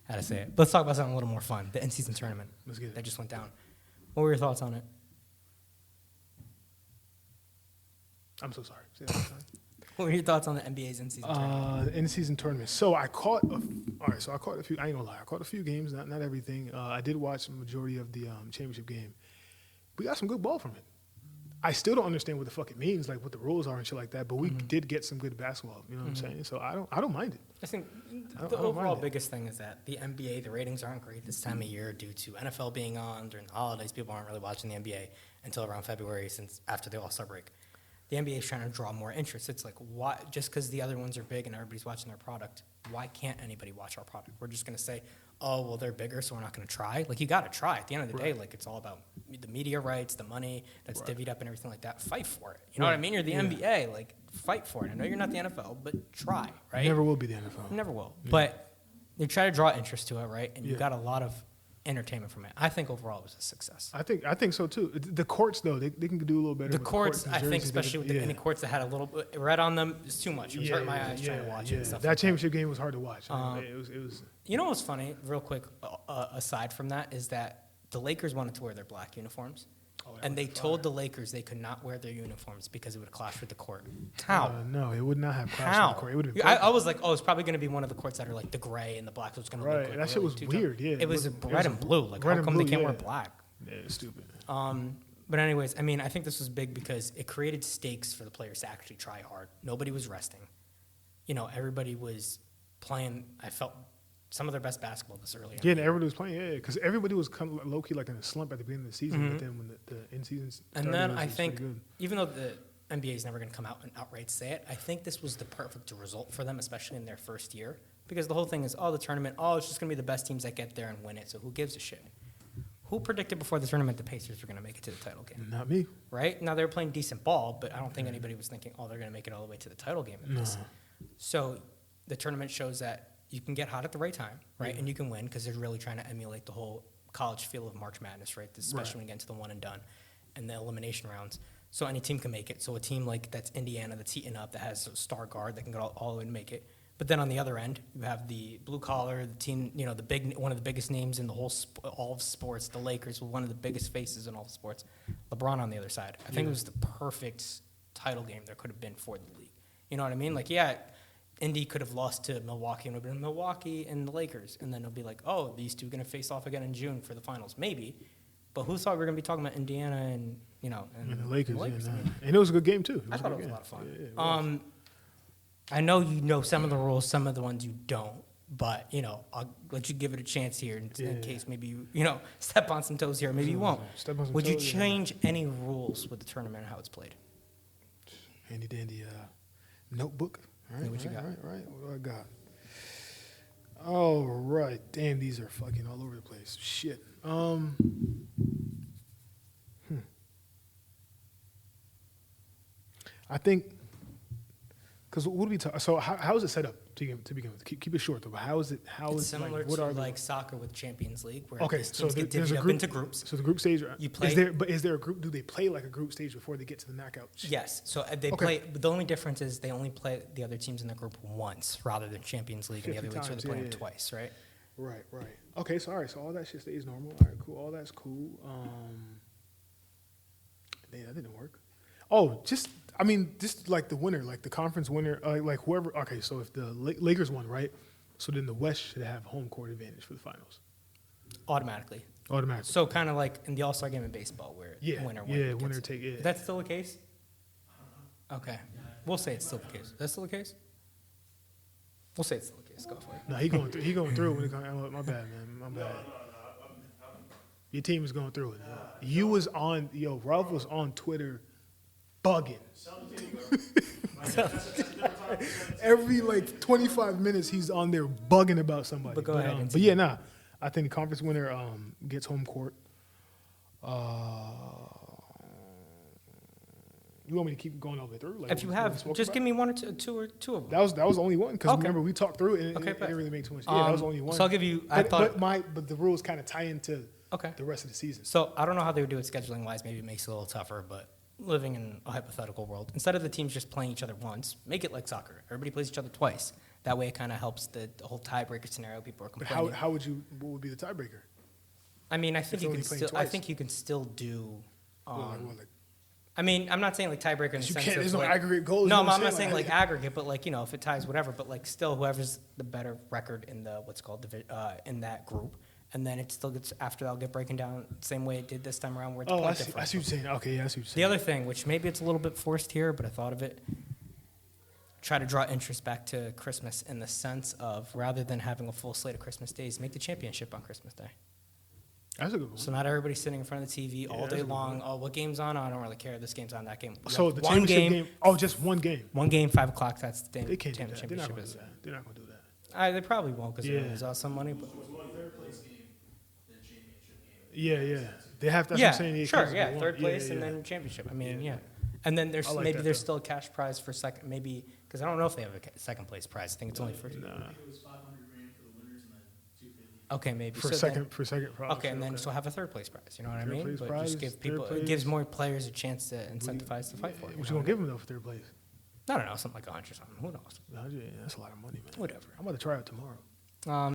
how to say it. Let's talk about something a little more fun. The in-season tournament that just went down. What were your thoughts on it? I'm so sorry. Say that one time. What were your thoughts on the NBA's in-season tournament? The in-season tournament. So I caught a few. I ain't gonna lie. I caught a few games, not everything. I did watch the majority of the championship game. We got some good ball from it. I still don't understand what the fuck it means, like what the rules are and shit like that. But we did get some good basketball. You know what I'm saying? So I don't mind it. I think the overall biggest thing is that the NBA, the ratings aren't great this time of year due to NFL being on during the holidays. People aren't really watching the NBA until around February, since after the All-Star break. The NBA is trying to draw more interest. It's like, why? Just because the other ones are big and everybody's watching their product, why can't anybody watch our product? We're just going to say, oh, well, they're bigger, so we're not going to try. Like, you got to try. At the end of the day, like, it's all about the media rights, the money that's divvied up and everything like that. Fight for it. You know what I mean? You're the NBA. Like, fight for it. I know you're not the NFL, but try, right? Never will be the NFL. Never will. Yeah. But you try to draw interest to it, right? And you got a lot of entertainment from it. I think overall it was a success. I think so too. The courts though, they can do a little better. The courts, I think, especially with any courts that had a little bit red on them, is too much. It was hurting my eyes trying to watch it and stuff. That championship game was hard to watch. It was. You know what's funny, real quick, aside from that, is that the Lakers wanted to wear their black uniforms. And they told the Lakers they could not wear their uniforms because it would clash with the court. How? No, it would not have clashed with the court. It would have been I was like, oh, it's probably going to be one of the courts that are like the gray and the black, so it's going to look like that shit was weird, yeah. It was red and blue. Like, how come they can't wear black? Yeah, it's stupid. But anyways, I mean, I think this was big because it created stakes for the players to actually try hard. Nobody was resting. You know, everybody was playing, I felt, some of their best basketball this early. Yeah, and everybody was playing, because everybody was kind of low-key like in a slump at the beginning of the season, but then when the in-season started, and then I think, even though the NBA is never going to come out and outright say it, I think this was the perfect result for them, especially in their first year, because the whole thing is, the tournament, it's just going to be the best teams that get there and win it, so who gives a shit? Who predicted before the tournament the Pacers were going to make it to the title game? Not me. Right? Now, they were playing decent ball, but I don't think anybody was thinking, they're going to make it all the way to the title game in this. So the tournament shows that you can get hot at the right time, right? And you can win because they're really trying to emulate the whole college feel of March Madness, right? Especially when you get into the one and done and the elimination rounds. So any team can make it. So a team like that's Indiana that's heating up, that has a star guard that can go all the way and make it. But then on the other end, you have the blue collar, the team, one of the biggest names in the whole all of sports, the Lakers, one of the biggest faces in all of sports. LeBron on the other side. I think it was the perfect title game there could have been for the league. You know what I mean? Like, Indy could have lost to Milwaukee and it would have been Milwaukee and the Lakers. And then it'll be like, these two are going to face off again in June for the finals. Maybe. But who thought we were going to be talking about Indiana and the Lakers. And it was a good game, too. I thought it was a lot of fun. I know you know some of the rules, some of the ones you don't. But, I'll let you give it a chance here in case maybe you step on some toes here. Maybe you won't. Would you change any rules with the tournament and how it's played? Handy dandy notebook. All right, what you got? Right. What do I got? All right. Damn, these are fucking all over the place. Shit. I think, because what do we talk? So how is it set up to begin with? Keep it short though. But how is it? It's similar to soccer with Champions League, where teams so get divided up into groups. So the group stage. You play. Is there a group? Do they play like a group stage before they get to the knockout? Yes. So they play. But the only difference is they only play the other teams in the group once, rather than Champions League and the other leagues where they play them twice, right? Right. Okay. So all right. So all that shit stays normal. All right. Cool. All that's cool. That didn't work. Just like the winner, like the conference winner, like whoever. Okay, so if the Lakers won, right? So then the West should have home court advantage for the finals. Automatically. So kind of like in the All-Star game in baseball, where winner take. Yeah. Is that still the case? Okay, we'll say it's still the case. Is that still the case? We'll say it's still the case. Go for it. No, he going through when it comes. My bad, man. My bad. Your team is going through it. You was on. Ralph was on Twitter. Bugging. Every 25 minutes he's on there bugging about somebody. But go ahead. I think the conference winner gets home court. You want me to keep going over through? If you have, just give me one or two of them. That was the only one because remember we talked through it and it didn't really make too much. That was the only one. So I'll give you. But the rules kind of tie into the rest of the season. So I don't know how they would do it scheduling wise. Maybe it makes it a little tougher, but. Living in a hypothetical world, instead of the teams just playing each other once, make it like soccer. Everybody plays each other twice. That way, it kind of helps the whole tiebreaker scenario. People are But complaining. what would be the tiebreaker? I mean, I think If you they're can only playing still. I twice. think you can still do. Like, I mean, I'm not saying like tiebreaker in the you sense can't. of There's no like, aggregate goals. No, you know what I'm not saying Like, like aggregate, but like if it ties, whatever. But like still, whoever's the better record in the what's called in that group, and then it still gets after that'll get breaking down same way it did this time around where it's Oh, point I see what differential. you're saying. Okay, yeah, I see what you're The saying. other thing, which maybe it's a little bit forced here, but I thought of it, try to draw interest back to Christmas in the sense of rather than having a full slate of Christmas days, make the championship on Christmas Day. That's a good one. So not everybody's sitting in front of the TV all that's a day good long. Oh, what game's on? Oh, I don't really care. This game's on. That game. You So have the one championship game. Oh, just one game. 5 o'clock. That's the They can't do that. They're not championship going to is. do that. They're not going to do that. They probably won't because Yeah. they lose out some money. But Yeah. They have. That's yeah, what I'm saying. It sure, comes yeah, to one. third place Yeah, and yeah. then championship. I mean, yeah. And then there's I like maybe that, there's though. still a cash prize for second, maybe because I don't know if they have a second place prize. I think it's only for. Nah. Okay, maybe For So then- second prize. Okay, and then still have a third place prize. You know what I Third mean? place But prize, just give third people, it place. gives more players a chance to incentivize to fight for it. What you gonna give them though for third place? I don't know, something like 100 or something. Who knows? 100, yeah, that's a lot of money, man. Whatever. I'm about to try it tomorrow.